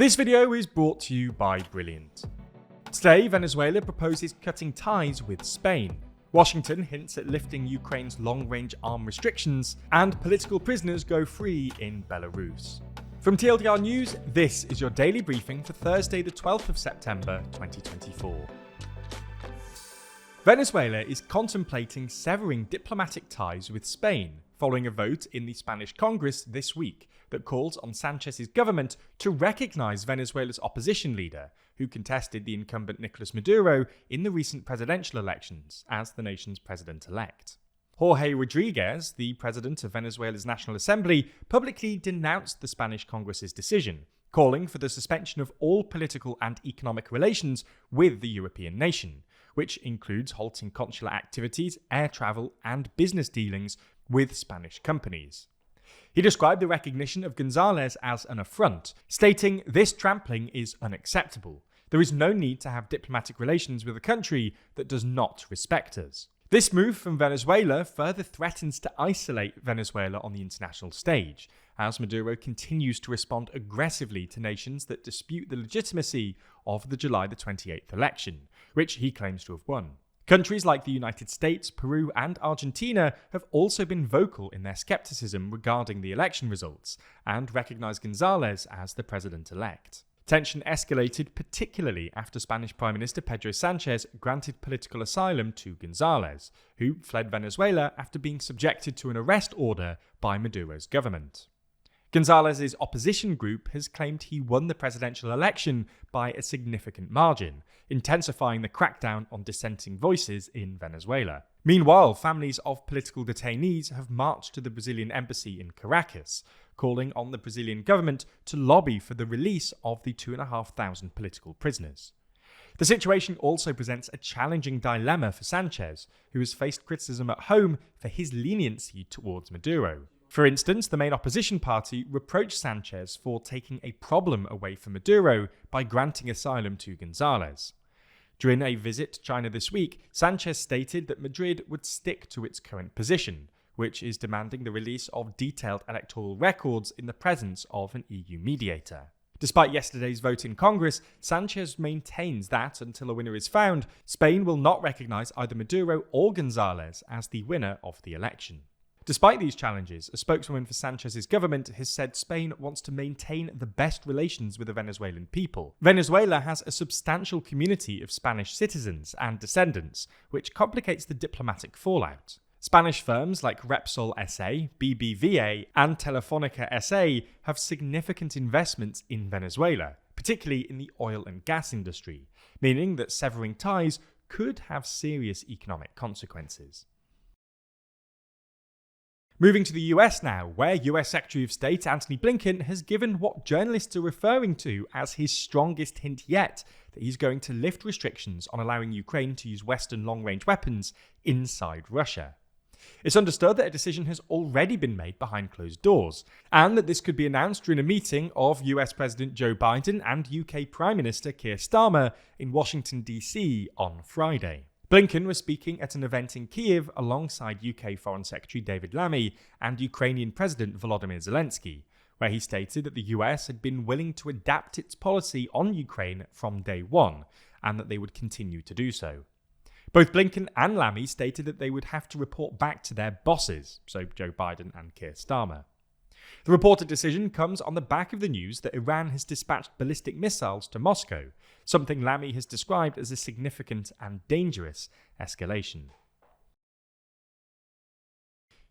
This video is brought to you by Brilliant. Today, Venezuela proposes cutting ties with Spain. Washington hints at lifting Ukraine's long-range arm restrictions, and political prisoners go free in Belarus. From TLDR News, this is your daily briefing for Thursday the 12th of September 2024. Venezuela is contemplating severing diplomatic ties with Spain, following a vote in the Spanish Congress this week that calls on Sanchez's government to recognize Venezuela's opposition leader, who contested the incumbent Nicolas Maduro in the recent presidential elections as the nation's president-elect. Jorge Rodriguez, the president of Venezuela's National Assembly, publicly denounced the Spanish Congress's decision, calling for the suspension of all political and economic relations with the European nation, which includes halting consular activities, air travel, and business dealings with Spanish companies. He described the recognition of González as an affront, stating, "This trampling is unacceptable. There is no need to have diplomatic relations with a country that does not respect us." This move from Venezuela further threatens to isolate Venezuela on the international stage, as Maduro continues to respond aggressively to nations that dispute the legitimacy of the July 28th election, which he claims to have won. Countries like the United States, Peru, and Argentina have also been vocal in their skepticism regarding the election results and recognize González as the president-elect. Tension escalated particularly after Spanish Prime Minister Pedro Sánchez granted political asylum to González, who fled Venezuela after being subjected to an arrest order by Maduro's government. González's opposition group has claimed he won the presidential election by a significant margin, intensifying the crackdown on dissenting voices in Venezuela. Meanwhile, families of political detainees have marched to the Brazilian embassy in Caracas, calling on the Brazilian government to lobby for the release of the 2,500 political prisoners. The situation also presents a challenging dilemma for Sánchez, who has faced criticism at home for his leniency towards Maduro. For instance, the main opposition party reproached Sánchez for taking a problem away from Maduro by granting asylum to González. During a visit to China this week, Sánchez stated that Madrid would stick to its current position, which is demanding the release of detailed electoral records in the presence of an EU mediator. Despite yesterday's vote in Congress, Sánchez maintains that, until a winner is found, Spain will not recognize either Maduro or González as the winner of the election. Despite these challenges, a spokeswoman for Sanchez's government has said Spain wants to maintain the best relations with the Venezuelan people. Venezuela has a substantial community of Spanish citizens and descendants, which complicates the diplomatic fallout. Spanish firms like Repsol SA, BBVA, and Telefónica SA have significant investments in Venezuela, particularly in the oil and gas industry, meaning that severing ties could have serious economic consequences. Moving to the US now, where US Secretary of State Antony Blinken has given what journalists are referring to as his strongest hint yet that he's going to lift restrictions on allowing Ukraine to use Western long-range weapons inside Russia. It's understood that a decision has already been made behind closed doors, and that this could be announced during a meeting of US President Joe Biden and UK Prime Minister Keir Starmer in Washington, D.C. on Friday. Blinken was speaking at an event in Kyiv alongside UK Foreign Secretary David Lammy and Ukrainian President Volodymyr Zelensky, where he stated that the US had been willing to adapt its policy on Ukraine from day one, and that they would continue to do so. Both Blinken and Lammy stated that they would have to report back to their bosses, so Joe Biden and Keir Starmer. The reported decision comes on the back of the news that Iran has dispatched ballistic missiles to Moscow, something Lammy has described as a significant and dangerous escalation.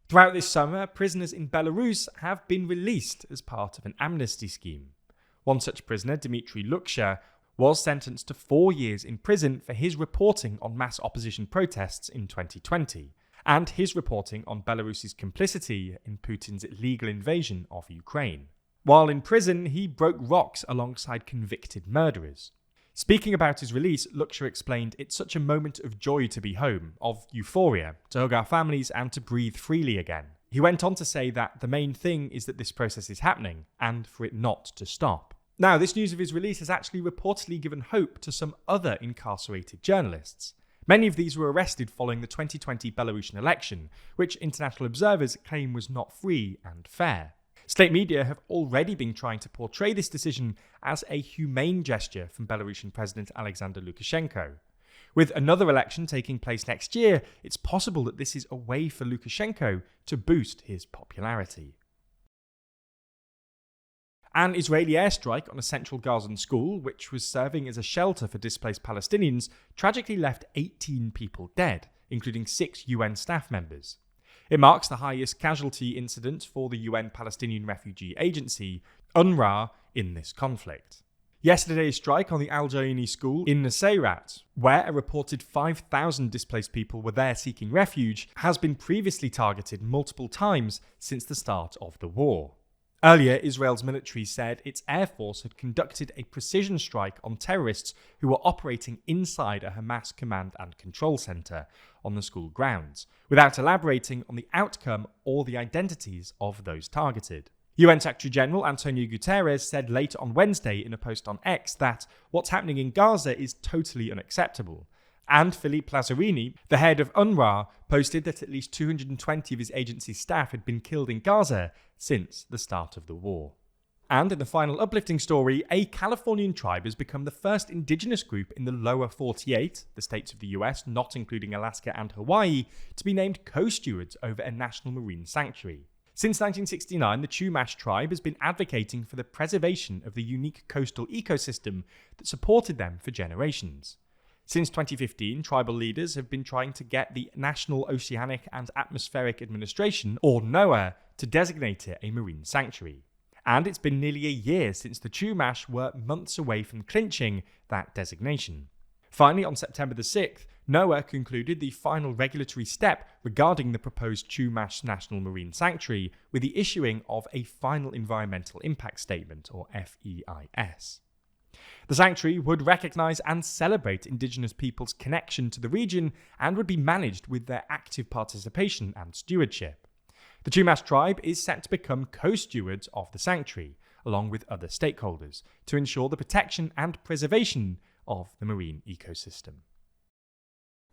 Throughout this summer, prisoners in Belarus have been released as part of an amnesty scheme. One such prisoner, Dmitry Luksha, was sentenced to 4 years in prison for his reporting on mass opposition protests in 2020, and his reporting on Belarus's complicity in Putin's illegal invasion of Ukraine. While in prison, he broke rocks alongside convicted murderers. Speaking about his release, Luksha explained, "It's such a moment of joy to be home, of euphoria, to hug our families and to breathe freely again." He went on to say that the main thing is that this process is happening, and for it not to stop. Now, this news of his release has actually reportedly given hope to some other incarcerated journalists. Many of these were arrested following the 2020 Belarusian election, which international observers claim was not free and fair. State media have already been trying to portray this decision as a humane gesture from Belarusian President Alexander Lukashenko. With another election taking place next year, it's possible that this is a way for Lukashenko to boost his popularity. An Israeli airstrike on a central Gazan school, which was serving as a shelter for displaced Palestinians, tragically left 18 people dead, including 6 UN staff members. It marks the highest casualty incident for the UN Palestinian Refugee Agency, UNRWA, in this conflict. Yesterday's strike on the Al Jaini school in Nusayrat, where a reported 5,000 displaced people were there seeking refuge, has been previously targeted multiple times since the start of the war. Earlier, Israel's military said its air force had conducted a precision strike on terrorists who were operating inside a Hamas command and control center on the school grounds, without elaborating on the outcome or the identities of those targeted. UN Secretary-General Antonio Guterres said later on Wednesday in a post on X that what's happening in Gaza is totally unacceptable. And Philippe Lazzarini, the head of UNRWA, posted that at least 220 of his agency's staff had been killed in Gaza since the start of the war. And in the final uplifting story, a Californian tribe has become the first indigenous group in the lower 48, the states of the US, not including Alaska and Hawaii, to be named co-stewards over a national marine sanctuary. Since 1969, the Chumash tribe has been advocating for the preservation of the unique coastal ecosystem that supported them for generations. Since 2015, tribal leaders have been trying to get the National Oceanic and Atmospheric Administration, or NOAA, to designate it a marine sanctuary. And it's been nearly a year since the Chumash were months away from clinching that designation. Finally, on September the 6th, NOAA concluded the final regulatory step regarding the proposed Chumash National Marine Sanctuary with the issuing of a Final Environmental Impact Statement, or FEIS. The sanctuary would recognise and celebrate Indigenous peoples' connection to the region and would be managed with their active participation and stewardship. The Chumash tribe is set to become co-stewards of the sanctuary, along with other stakeholders, to ensure the protection and preservation of the marine ecosystem.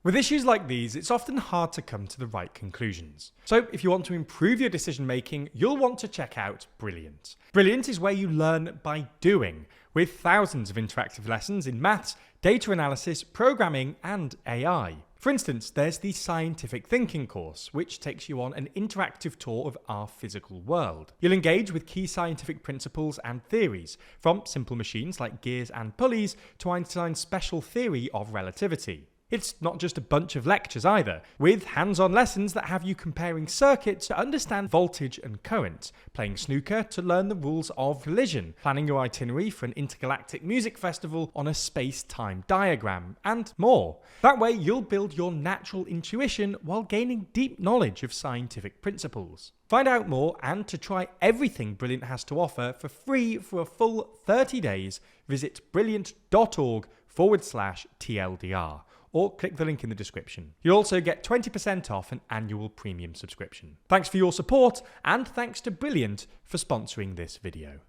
With issues like these, it's often hard to come to the right conclusions. So if you want to improve your decision making, you'll want to check out Brilliant. Brilliant is where you learn by doing, with thousands of interactive lessons in maths, data analysis, programming, and AI. For instance, there's the Scientific Thinking course, which takes you on an interactive tour of our physical world. You'll engage with key scientific principles and theories, from simple machines like gears and pulleys to Einstein's special theory of relativity. It's not just a bunch of lectures either, with hands-on lessons that have you comparing circuits to understand voltage and current, playing snooker to learn the rules of collision, planning your itinerary for an intergalactic music festival on a space-time diagram, and more. That way you'll build your natural intuition while gaining deep knowledge of scientific principles. Find out more and to try everything Brilliant has to offer for free for a full 30 days, visit brilliant.org/TLDR. or click the link in the description. You'll also get 20% off an annual premium subscription. Thanks for your support, and thanks to Brilliant for sponsoring this video.